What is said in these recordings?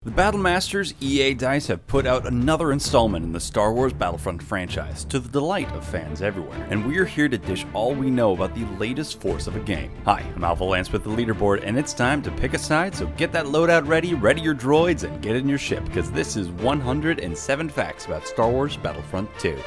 The Battlemasters EA DICE have put out another installment in the Star Wars Battlefront franchise, to the delight of fans everywhere, and we're here to dish all we know about the latest force of a game. Hi, I'm Alpha Lance with the Leaderboard, and it's time to pick a side, so get that loadout ready your droids, and get in your ship, because this is 107 facts about Star Wars Battlefront 2.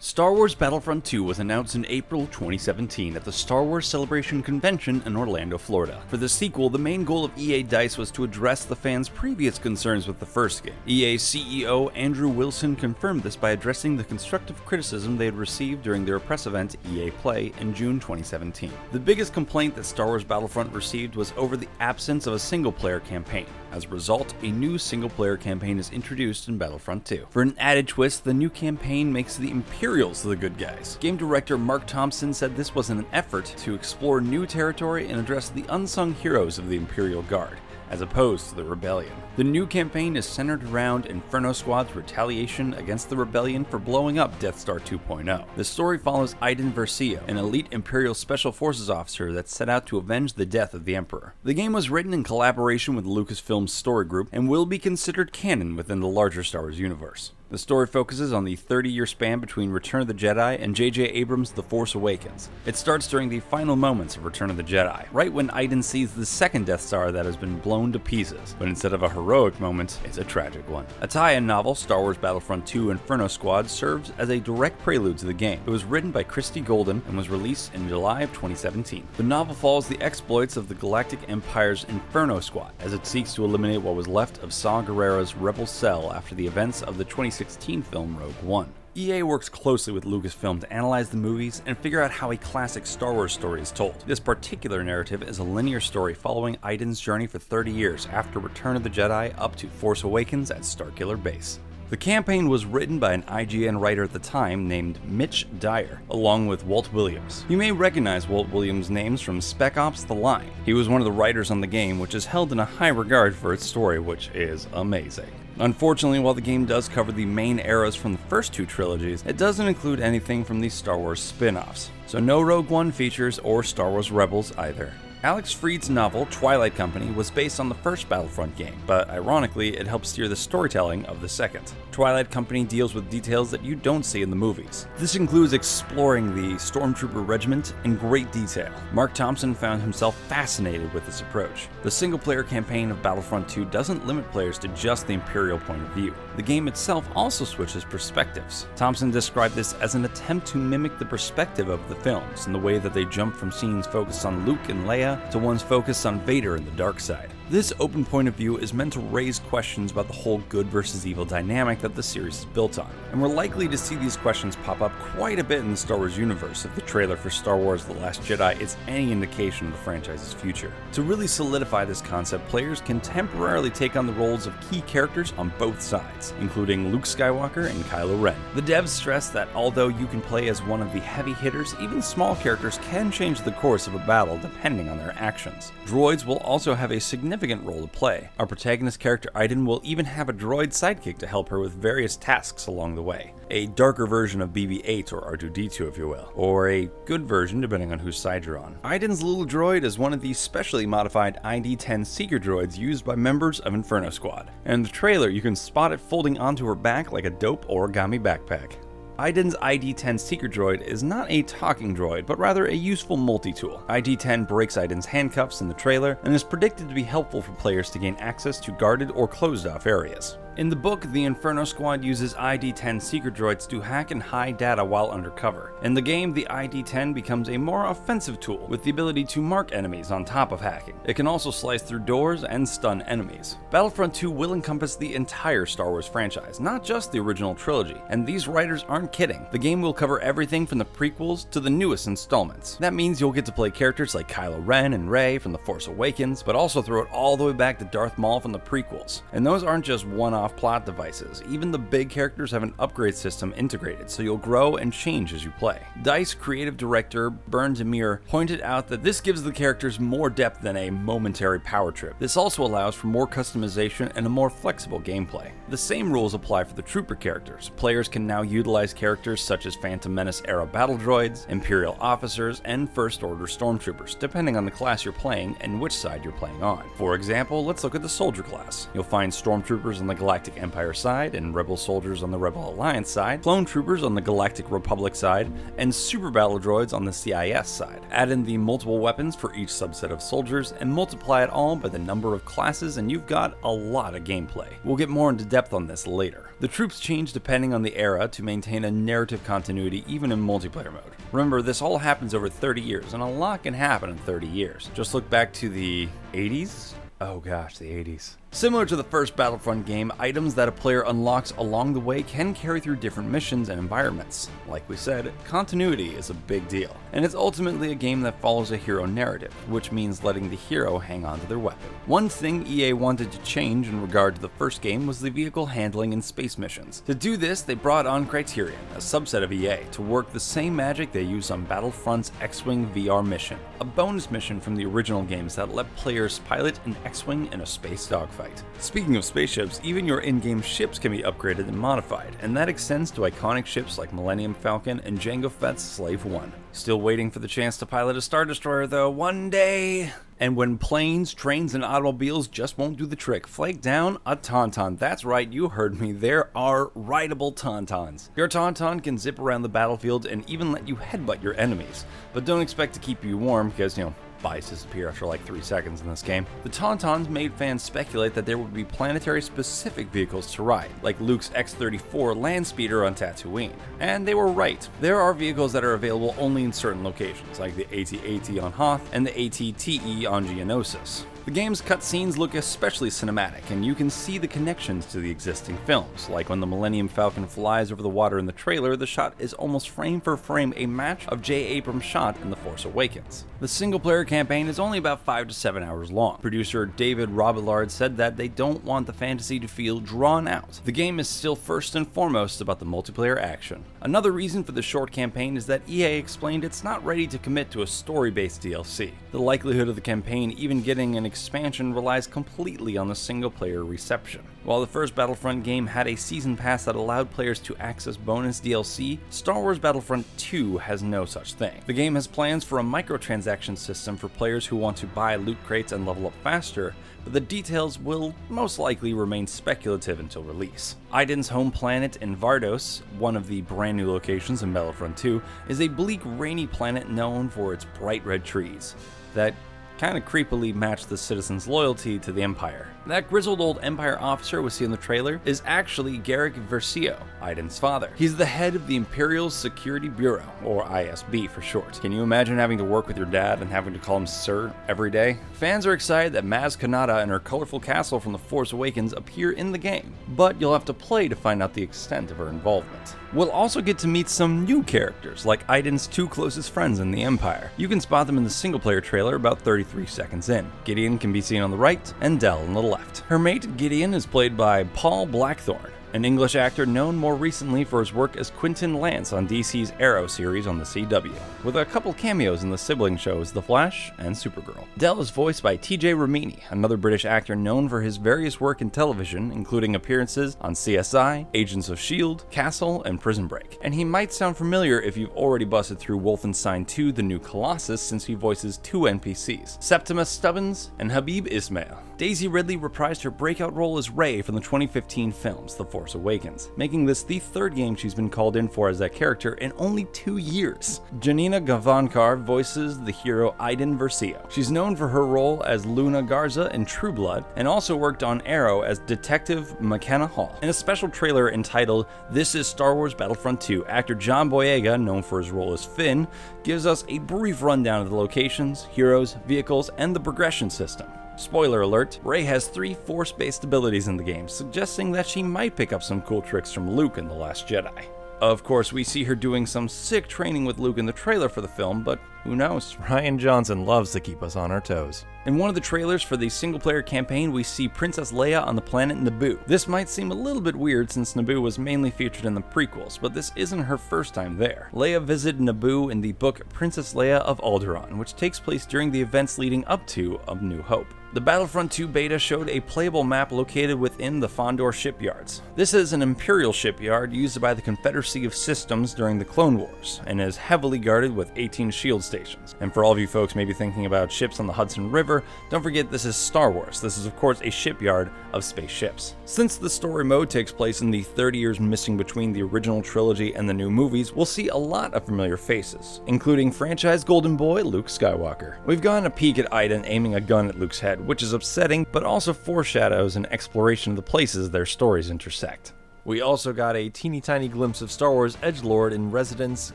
Star Wars Battlefront 2 was announced in April 2017 at the Star Wars Celebration Convention in Orlando, Florida. For the sequel, the main goal of EA DICE was to address the fans' previous concerns with the first game. EA's CEO Andrew Wilson confirmed this by addressing the constructive criticism they had received during their press event EA Play in June 2017. The biggest complaint that Star Wars Battlefront received was over the absence of a single-player campaign. As a result, a new single-player campaign is introduced in Battlefront 2. For an added twist, the new campaign makes the Imperials the good guys. Game director Mark Thompson said this was an effort to explore new territory and address the unsung heroes of the Imperial Guard, as opposed to the Rebellion. The new campaign is centered around Inferno Squad's retaliation against the Rebellion for blowing up Death Star 2.0. The story follows Iden Versio, an elite Imperial Special Forces officer that set out to avenge the death of the Emperor. The game was written in collaboration with Lucasfilm's Story Group and will be considered canon within the larger Star Wars universe. The story focuses on the 30-year span between Return of the Jedi and J.J. Abrams' The Force Awakens. It starts during the final moments of Return of the Jedi, right when Iden sees the second Death Star that has been blown to pieces, but instead of a heroic moment, it's a tragic one. A tie-in novel, Star Wars Battlefront 2 Inferno Squad, serves as a direct prelude to the game. It was written by Christy Golden and was released in July of 2017. The novel follows the exploits of the Galactic Empire's Inferno Squad, as it seeks to eliminate what was left of Saw Gerrera's Rebel Cell after the events of the 2016 film Rogue One. EA works closely with Lucasfilm to analyze the movies and figure out how a classic Star Wars story is told. This particular narrative is a linear story following Iden's journey for 30 years after Return of the Jedi up to Force Awakens at Starkiller Base. The campaign was written by an IGN writer at the time named Mitch Dyer, along with Walt Williams. You may recognize Walt Williams' names from Spec Ops: The Line. He was one of the writers on the game, which is held in a high regard for its story, which is amazing. Unfortunately, while the game does cover the main eras from the first two trilogies, it doesn't include anything from the Star Wars spin-offs. So no Rogue One features or Star Wars Rebels either. Alex Freed's novel, Twilight Company, was based on the first Battlefront game, but ironically, it helps steer the storytelling of the second. Twilight Company deals with details that you don't see in the movies. This includes exploring the Stormtrooper Regiment in great detail. Mark Thompson found himself fascinated with this approach. The single-player campaign of Battlefront 2 doesn't limit players to just the Imperial point of view. The game itself also switches perspectives. Thompson described this as an attempt to mimic the perspective of the films in the way that they jump from scenes focused on Luke and Leia to ones focused on Vader and the dark side. This open point of view is meant to raise questions about the whole good versus evil dynamic that the series is built on, and we're likely to see these questions pop up quite a bit in the Star Wars universe if the trailer for Star Wars The Last Jedi is any indication of the franchise's future. To really solidify this concept, players can temporarily take on the roles of key characters on both sides, including Luke Skywalker and Kylo Ren. The devs stress that although you can play as one of the heavy hitters, even small characters can change the course of a battle depending on their actions. Droids will also have a significant role to play. Our protagonist character Iden will even have a droid sidekick to help her with various tasks along the way. A darker version of BB-8 or R2-D2 if you will, or a good version depending on whose side you're on. Iden's little droid is one of the specially modified ID-10 seeker droids used by members of Inferno Squad. And in the trailer you can spot it folding onto her back like a dope origami backpack. Iden's ID-10 Seeker Droid is not a talking droid, but rather a useful multi-tool. ID-10 breaks Iden's handcuffs in the trailer and is predicted to be helpful for players to gain access to guarded or closed-off areas. In the book, the Inferno Squad uses ID-10 Seeker Droids to hack and hide data while undercover. In the game, the ID-10 becomes a more offensive tool, with the ability to mark enemies on top of hacking. It can also slice through doors and stun enemies. Battlefront 2 will encompass the entire Star Wars franchise, not just the original trilogy, and these writers aren't kidding. The game will cover everything from the prequels to the newest installments. That means you'll get to play characters like Kylo Ren and Rey from The Force Awakens, but also throw it all the way back to Darth Maul from the prequels. And those aren't just one-off one-off plot devices. Even the big characters have an upgrade system integrated, so you'll grow and change as you play. DICE creative director Bernd Demir pointed out that this gives the characters more depth than a momentary power trip. This also allows for more customization and a more flexible gameplay. The same rules apply for the trooper characters. Players can now utilize characters such as Phantom Menace-era battle droids, Imperial officers, and First Order stormtroopers, depending on the class you're playing and which side you're playing on. For example, let's look at the soldier class. You'll find stormtroopers on the Galactic Empire side, and rebel soldiers on the Rebel Alliance side, clone troopers on the Galactic Republic side, and super battle droids on the CIS side. Add in the multiple weapons for each subset of soldiers, and multiply it all by the number of classes, and you've got a lot of gameplay. We'll get more into depth on this later. The troops change depending on the era to maintain a narrative continuity even in multiplayer mode. Remember, this all happens over 30 years, and a lot can happen in 30 years. Just look back to the 80s? Oh gosh, the 80s. Similar to the first Battlefront game, items that a player unlocks along the way can carry through different missions and environments. Like we said, continuity is a big deal, and it's ultimately a game that follows a hero narrative, which means letting the hero hang on to their weapon. One thing EA wanted to change in regard to the first game was the vehicle handling in space missions. To do this, they brought on Criterion, a subset of EA, to work the same magic they use on Battlefront's X-Wing VR mission, a bonus mission from the original games that let players pilot an X-Wing in a space dogfight. Speaking of spaceships, even your in-game ships can be upgraded and modified, and that extends to iconic ships like Millennium Falcon and Jango Fett's Slave One. Still waiting for the chance to pilot a Star Destroyer though, one day! And when planes, trains, and automobiles just won't do the trick, flag down a Tauntaun. That's right, you heard me, there are rideable Tauntauns. Your Tauntaun can zip around the battlefield and even let you headbutt your enemies, but don't expect to keep you warm because, bodies disappear after like 3 seconds in this game. The Tauntauns made fans speculate that there would be planetary-specific vehicles to ride, like Luke's X-34 land speeder on Tatooine. And they were right. There are vehicles that are available only in certain locations, like the AT-AT on Hoth and the AT-TE on Geonosis. The game's cutscenes look especially cinematic, and you can see the connections to the existing films. Like when the Millennium Falcon flies over the water in the trailer, the shot is almost frame for frame a match of J. Abrams' shot in The Force Awakens. The single-player campaign is only about 5 to 7 hours long. Producer David Robillard said that they don't want the fantasy to feel drawn out. The game is still first and foremost about the multiplayer action. Another reason for the short campaign is that EA explained it's not ready to commit to a story-based DLC. The likelihood of the campaign even getting an expansion relies completely on the single-player reception. While the first Battlefront game had a season pass that allowed players to access bonus DLC, Star Wars Battlefront 2 has no such thing. The game has plans for a microtransaction system for players who want to buy loot crates and level up faster, but the details will most likely remain speculative until release. Iden's home planet in Vardos, one of the brand new locations in Battlefront 2, is a bleak, rainy planet known for its bright red trees that kind of creepily match the citizens' loyalty to the Empire. That grizzled old Empire officer we see in the trailer is actually Garrick Versio, Iden's father. He's the head of the Imperial Security Bureau, or ISB for short. Can you imagine having to work with your dad and having to call him Sir every day? Fans are excited that Maz Kanata and her colorful castle from The Force Awakens appear in the game, but you'll have to play to find out the extent of her involvement. We'll also get to meet some new characters, like Iden's 2 closest friends in the Empire. You can spot them in the single-player trailer about 33 seconds in. Gideon can be seen on the right, and Del on the left. Her mate, Gideon, is played by Paul Blackthorne, an English actor known more recently for his work as Quentin Lance on DC's Arrow series on the CW, with a couple cameos in the sibling shows The Flash and Supergirl. Del is voiced by TJ Ramini, another British actor known for his various work in television, including appearances on CSI, Agents of S.H.I.E.L.D., Castle, and Prison Break. And he might sound familiar if you've already busted through Wolfenstein 2: The New Colossus, since he voices 2 NPCs, Septimus Stubbins and Habib Ismail. Daisy Ridley reprised her breakout role as Rey from the 2015 films The Force Awakens, making this the 3rd game she's been called in for as that character in only 2 years. Janina Gavankar voices the hero Iden Versio. She's known for her role as Luna Garza in True Blood, and also worked on Arrow as Detective McKenna Hall. In a special trailer entitled This is Star Wars Battlefront 2, actor John Boyega, known for his role as Finn, gives us a brief rundown of the locations, heroes, vehicles, and the progression system. Spoiler alert, Rey has 3 Force-based abilities in the game, suggesting that she might pick up some cool tricks from Luke in The Last Jedi. Of course, we see her doing some sick training with Luke in the trailer for the film, but Who knows? Rian Johnson loves to keep us on our toes. In one of the trailers for the single-player campaign, we see Princess Leia on the planet Naboo. This might seem a little bit weird since Naboo was mainly featured in the prequels, but this isn't her first time there. Leia visited Naboo in the book Princess Leia of Alderaan, which takes place during the events leading up to A New Hope. The Battlefront 2 beta showed a playable map located within the Fondor shipyards. This is an Imperial shipyard used by the Confederacy of Systems during the Clone Wars, and is heavily guarded with 18 shield stations. And for all of you folks maybe thinking about ships on the Hudson River, don't forget this is Star Wars. This is of course a shipyard of spaceships. Since the story mode takes place in the 30 years missing between the original trilogy and the new movies, we'll see a lot of familiar faces, including franchise golden boy Luke Skywalker. We've gotten a peek at Iden aiming a gun at Luke's head, which is upsetting, but also foreshadows an exploration of the places their stories intersect. We also got a teeny tiny glimpse of Star Wars edgelord in residence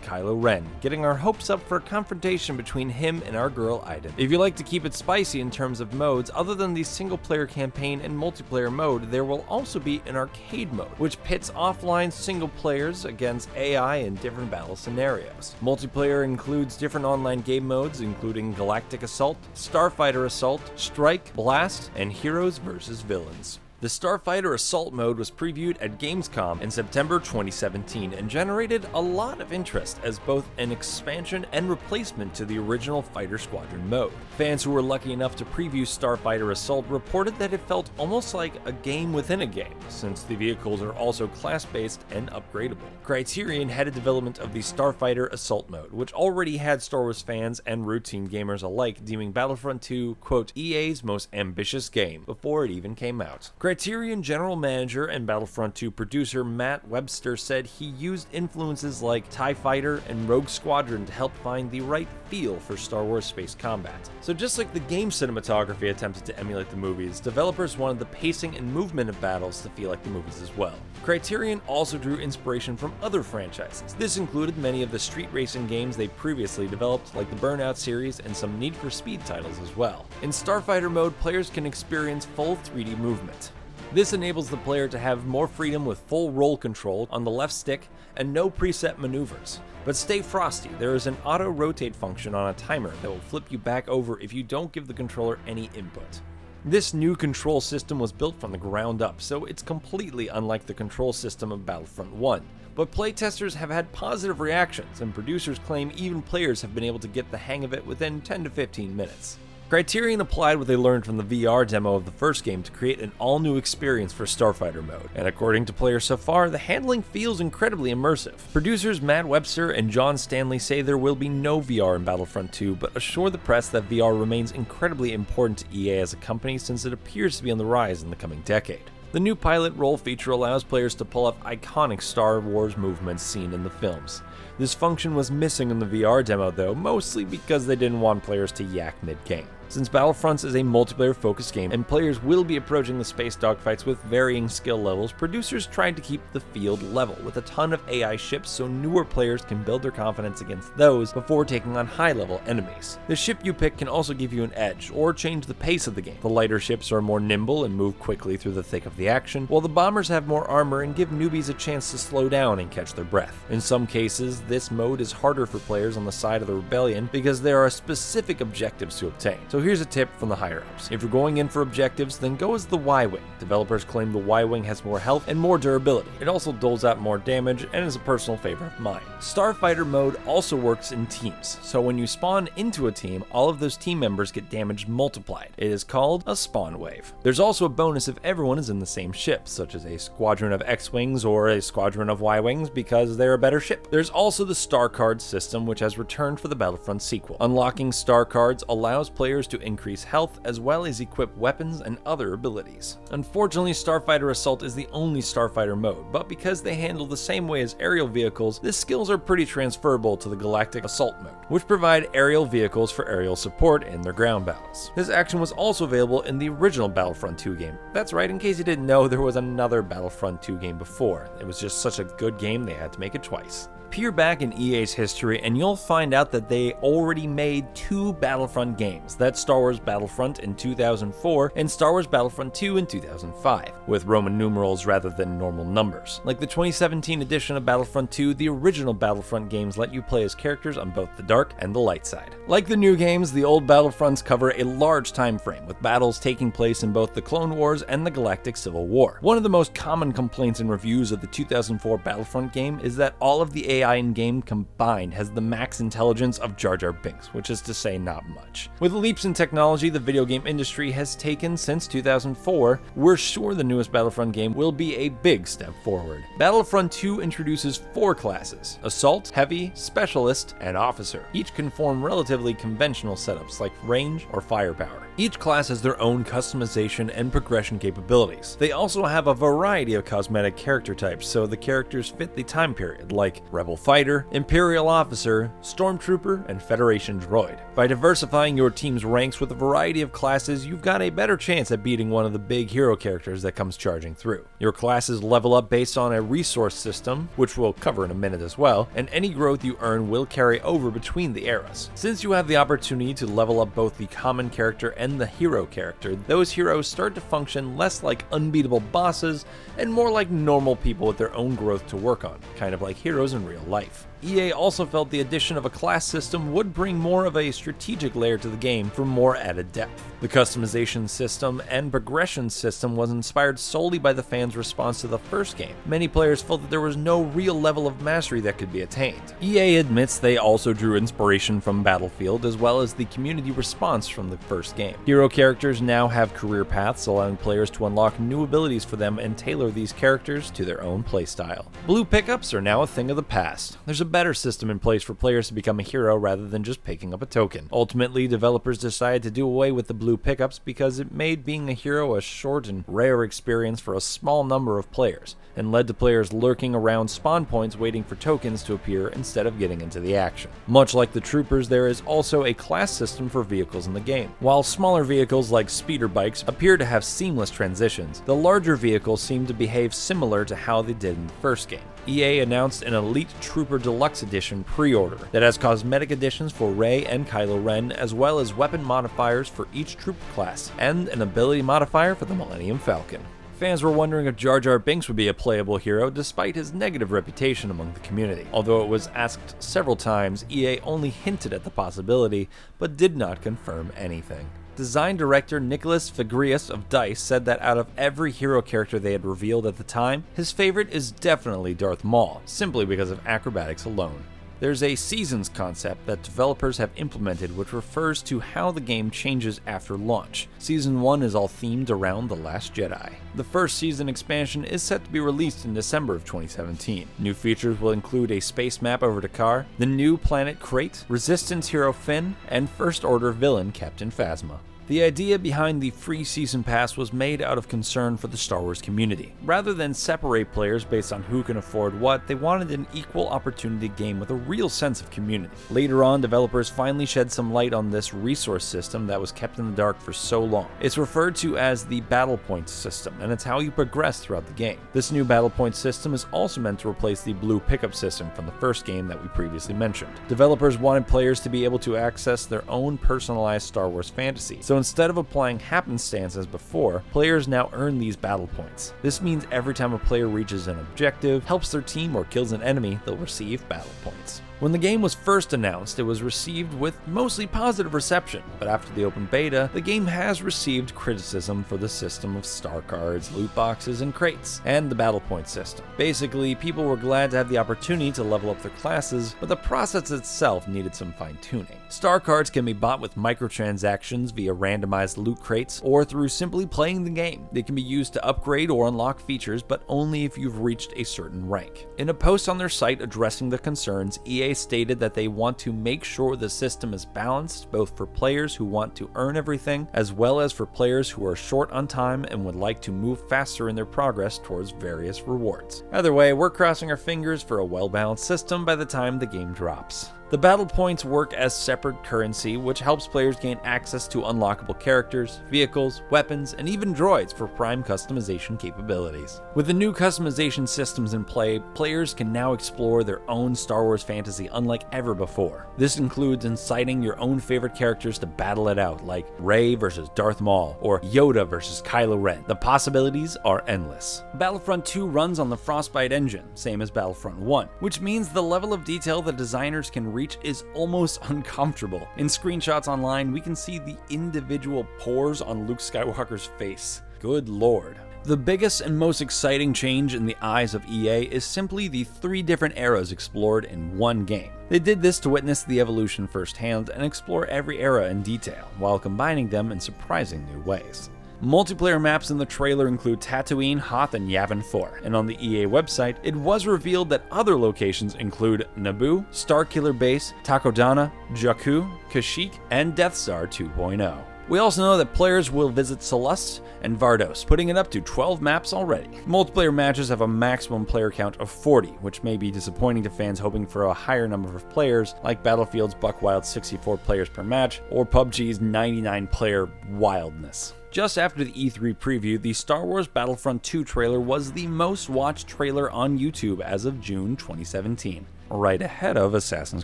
Kylo Ren, getting our hopes up for a confrontation between him and our girl Iden. If you like to keep it spicy in terms of modes, other than the single player campaign and multiplayer mode, there will also be an arcade mode, which pits offline single players against AI in different battle scenarios. Multiplayer includes different online game modes, including Galactic Assault, Starfighter Assault, Strike, Blast, and Heroes vs. Villains. The Starfighter Assault mode was previewed at Gamescom in September 2017 and generated a lot of interest as both an expansion and replacement to the original Fighter Squadron mode. Fans who were lucky enough to preview Starfighter Assault reported that it felt almost like a game within a game, since the vehicles are also class-based and upgradable. Criterion headed development of the Starfighter Assault mode, which already had Star Wars fans and routine gamers alike deeming Battlefront 2, quote, EA's most ambitious game before it even came out. Criterion general manager and Battlefront 2 producer Matt Webster said he used influences like TIE Fighter and Rogue Squadron to help find the right feel for Star Wars space combat. So just like the game cinematography attempted to emulate the movies, developers wanted the pacing and movement of battles to feel like the movies as well. Criterion also drew inspiration from other franchises. This included many of the street racing games they previously developed, like the Burnout series and some Need for Speed titles as well. In Starfighter mode, players can experience full 3D movement. This enables the player to have more freedom with full roll control on the left stick and no preset maneuvers. But stay frosty, there is an auto-rotate function on a timer that will flip you back over if you don't give the controller any input. This new control system was built from the ground up, so it's completely unlike the control system of Battlefront 1. But playtesters have had positive reactions, and producers claim even players have been able to get the hang of it within 10 to 15 minutes. Criterion applied what they learned from the VR demo of the first game to create an all-new experience for Starfighter mode, and according to players so far, the handling feels incredibly immersive. Producers Matt Webster and John Stanley say there will be no VR in Battlefront 2, but assure the press that VR remains incredibly important to EA as a company since it appears to be on the rise in the coming decade. The new pilot role feature allows players to pull off iconic Star Wars movements seen in the films. This function was missing in the VR demo though, mostly because they didn't want players to yak mid-game. Since Battlefront is a multiplayer-focused game and players will be approaching the space dogfights with varying skill levels, producers tried to keep the field level with a ton of AI ships so newer players can build their confidence against those before taking on high-level enemies. The ship you pick can also give you an edge or change the pace of the game. The lighter ships are more nimble and move quickly through the thick of the action, while the bombers have more armor and give newbies a chance to slow down and catch their breath. In some cases, this mode is harder for players on the side of the rebellion because there are specific objectives to obtain. So here's a tip from the higher-ups. If you're going in for objectives, then go as the Y-Wing. Developers claim the Y-Wing has more health and more durability. It also doles out more damage and is a personal favorite of mine. Starfighter mode also works in teams, so when you spawn into a team, all of those team members get damage multiplied. It is called a spawn wave. There's also a bonus if everyone is in the same ship, such as a squadron of X-Wings or a squadron of Y-Wings because they're a better ship. There's also the Star Card system, which has returned for the Battlefront sequel. Unlocking Star Cards allows players to increase health as well as equip weapons and other abilities. Unfortunately, Starfighter Assault is the only Starfighter mode, but because they handle the same way as aerial vehicles, the skills are pretty transferable to the Galactic Assault mode, which provide aerial vehicles for aerial support in their ground battles. This action was also available in the original Battlefront 2 game. That's right, in case you didn't know, there was another Battlefront 2 game before. It was just such a good game they had to make it twice. Peer back in EA's history and you'll find out that they already made 2 Battlefront games. That's Star Wars Battlefront in 2004 and Star Wars Battlefront 2 in 2005, with Roman numerals rather than normal numbers. Like the 2017 edition of Battlefront 2, the original Battlefront games let you play as characters on both the dark and the light side. Like the new games, the old Battlefronts cover a large time frame, with battles taking place in both the Clone Wars and the Galactic Civil War. One of the most common complaints in reviews of the 2004 Battlefront game is that all of the AI in-game combined has the max intelligence of Jar Jar Binks, which is to say not much. With the leaps in technology the video game industry has taken since 2004, we're sure the newest Battlefront game will be a big step forward. Battlefront 2 introduces 4 classes: Assault, Heavy, Specialist, and Officer. Each can form relatively conventional setups like range or firepower. Each class has their own customization and progression capabilities. They also have a variety of cosmetic character types, so the characters fit the time period, like Rebel Fighter, Imperial Officer, Stormtrooper, and Federation Droid. By diversifying your team's ranks with a variety of classes, you've got a better chance at beating one of the big hero characters that comes charging through. Your classes level up based on a resource system, which we'll cover in a minute as well, and any growth you earn will carry over between the eras. Since you have the opportunity to level up both the common character and the hero character, those heroes start to function less like unbeatable bosses and more like normal people with their own growth to work on, kind of like heroes in real life. EA also felt the addition of a class system would bring more of a strategic layer to the game for more added depth. The customization system and progression system was inspired solely by the fans' response to the first game. Many players felt that there was no real level of mastery that could be attained. EA admits they also drew inspiration from Battlefield as well as the community response from the first game. Hero characters now have career paths, allowing players to unlock new abilities for them and tailor these characters to their own playstyle. Blue pickups are now a thing of the past. There's a better system in place for players to become a hero rather than just picking up a token. Ultimately, developers decided to do away with the blue pickups because it made being a hero a short and rare experience for a small number of players, and led to players lurking around spawn points waiting for tokens to appear instead of getting into the action. Much like the troopers, there is also a class system for vehicles in the game. While smaller vehicles like speeder bikes appear to have seamless transitions, the larger vehicles seem to behave similar to how they did in the first game. EA announced an Elite Trooper Deluxe Edition pre-order that has cosmetic additions for Rey and Kylo Ren, as well as weapon modifiers for each trooper class, and an ability modifier for the Millennium Falcon. Fans were wondering if Jar Jar Binks would be a playable hero despite his negative reputation among the community. Although it was asked several times, EA only hinted at the possibility, but did not confirm anything. Design director Nicholas Fagrius of DICE said that out of every hero character they had revealed at the time, his favorite is definitely Darth Maul, simply because of acrobatics alone. There's a seasons concept that developers have implemented which refers to how the game changes after launch. Season 1 is all themed around The Last Jedi. The first season expansion is set to be released in December of 2017. New features will include a space map over Dakar, the new planet Crate, Resistance hero Finn, and First Order villain Captain Phasma. The idea behind the free season pass was made out of concern for the Star Wars community. Rather than separate players based on who can afford what, they wanted an equal opportunity game with a real sense of community. Later on, developers finally shed some light on this resource system that was kept in the dark for so long. It's referred to as the Battle Points system, and it's how you progress throughout the game. This new Battle Points system is also meant to replace the blue pickup system from the first game that we previously mentioned. Developers wanted players to be able to access their own personalized Star Wars fantasy, so instead of applying happenstance as before, players now earn these battle points. This means every time a player reaches an objective, helps their team, or kills an enemy, they'll receive battle points. When the game was first announced, it was received with mostly positive reception, but after the open beta, the game has received criticism for the system of star cards, loot boxes, and crates, and the battle point system. Basically, people were glad to have the opportunity to level up their classes, but the process itself needed some fine-tuning. Star cards can be bought with microtransactions via randomized loot crates, or through simply playing the game. They can be used to upgrade or unlock features, but only if you've reached a certain rank. In a post on their site addressing the concerns, EA stated that they want to make sure the system is balanced, both for players who want to earn everything, as well as for players who are short on time and would like to move faster in their progress towards various rewards. Either way, we're crossing our fingers for a well-balanced system by the time the game drops. The battle points work as separate currency, which helps players gain access to unlockable characters, vehicles, weapons, and even droids for prime customization capabilities. With the new customization systems in play, players can now explore their own Star Wars fantasy unlike ever before. This includes inciting your own favorite characters to battle it out, like Rey versus Darth Maul, or Yoda versus Kylo Ren. The possibilities are endless. Battlefront 2 runs on the Frostbite engine, same as Battlefront 1, which means the level of detail the designers can reach is almost uncomfortable. In screenshots online, we can see the individual pores on Luke Skywalker's face. Good lord. The biggest and most exciting change in the eyes of EA is simply the 3 different eras explored in one game. They did this to witness the evolution firsthand and explore every era in detail, while combining them in surprising new ways. Multiplayer maps in the trailer include Tatooine, Hoth, and Yavin 4, and on the EA website, it was revealed that other locations include Naboo, Starkiller Base, Takodana, Jakku, Kashyyyk, and Death Star 2.0. We also know that players will visit Solust and Vardos, putting it up to 12 maps already. Multiplayer matches have a maximum player count of 40, which may be disappointing to fans hoping for a higher number of players, like Battlefield's buck-wild 64 players per match, or PUBG's 99-player wildness. Just after the E3 preview, the Star Wars Battlefront 2 trailer was the most watched trailer on YouTube as of June 2017, right ahead of Assassin's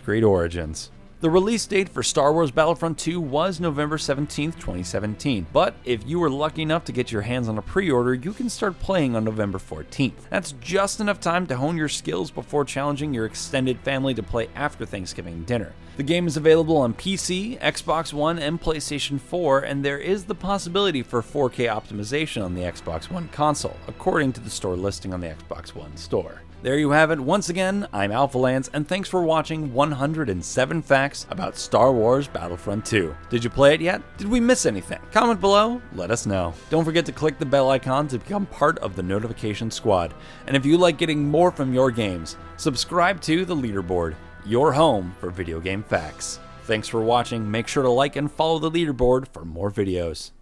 Creed Origins. The release date for Star Wars Battlefront 2 was November 17th, 2017, but if you were lucky enough to get your hands on a pre-order, you can start playing on November 14th. That's just enough time to hone your skills before challenging your extended family to play after Thanksgiving dinner. The game is available on PC, Xbox One, and PlayStation 4, and there is the possibility for 4K optimization on the Xbox One console, according to the store listing on the Xbox One store. There you have it. Once again, I'm AlphaLance, and thanks for watching 107 facts about Star Wars Battlefront 2. Did you play it yet? Did we miss anything? Comment below, let us know. Don't forget to click the bell icon to become part of the notification squad. And if you like getting more from your games, subscribe to the Leaderboard, your home for video game facts. Thanks for watching. Make sure to like and follow the Leaderboard for more videos.